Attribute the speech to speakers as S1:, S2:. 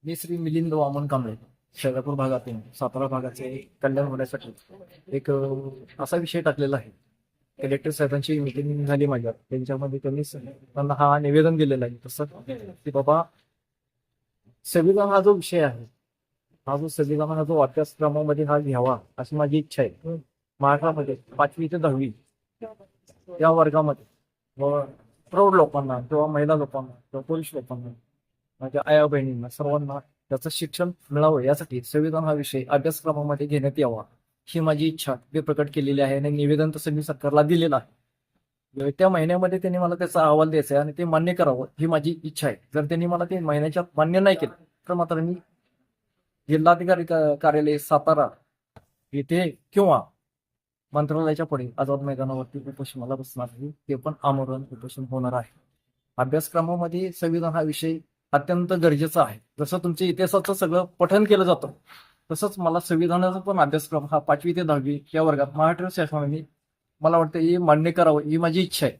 S1: मी श्री मिलिंद वामन कांबळे, शहरापूर भागातून सातारा भागाचे कल्याण होण्यासाठी एक असा विषय टाकलेला आहे. कलेक्टर साहेबांची मीटिंग झाली माझ्या, त्यांच्यामध्ये त्यांना हा निवेदन दिलेलं आहे तसं की बाबा, संविधान हा जो विषय आहे, हा जो संविधान हा जो अभ्यासक्रमामध्ये हा घ्यावा अशी माझी इच्छा आहे. महाराष्ट्रामध्ये 5वी ते 10वी या वर्गामध्ये व प्रौढ लोकांना किंवा महिला लोकांना किंवा पुरुष लोकांना, माझ्या आया बहिणींना सर्वांना त्याचं शिक्षण मिळावं यासाठी संविधान हा विषय अभ्यासक्रमामध्ये घेण्यात यावा ही माझी इच्छा मी प्रकट केलेली आहे आणि निवेदन तसं मी सरकारला दिलेलं आहे. त्या महिन्यामध्ये त्यांनी मला त्याचा अहवाल द्यायचा आहे आणि ते मान्य करावं ही माझी इच्छा आहे. जर त्यांनी मला ते महिन्याच्या मान्य नाही केलं तर मात्र मी जिल्हाधिकारी कार्यालय सातारा येथे किंवा मंत्रालयाच्या पुढे आझाद मैदानावरती उपोषणाला बसणार आहे. ते पण आमरण उपोषण होणार आहे. अभ्यासक्रमामध्ये संविधान हा विषय अत्यंत गरजेचा आहे. जसं तुमच्या इतिहासाचं सगळं पठन केलं जातं तसंच मला संविधानाचा पण अभ्यासक्रम हा 5वी ते 10वी या वर्गात महाराष्ट्र शासनाने मला वाटतं हे मान्य करावं ही माझी इच्छा आहे.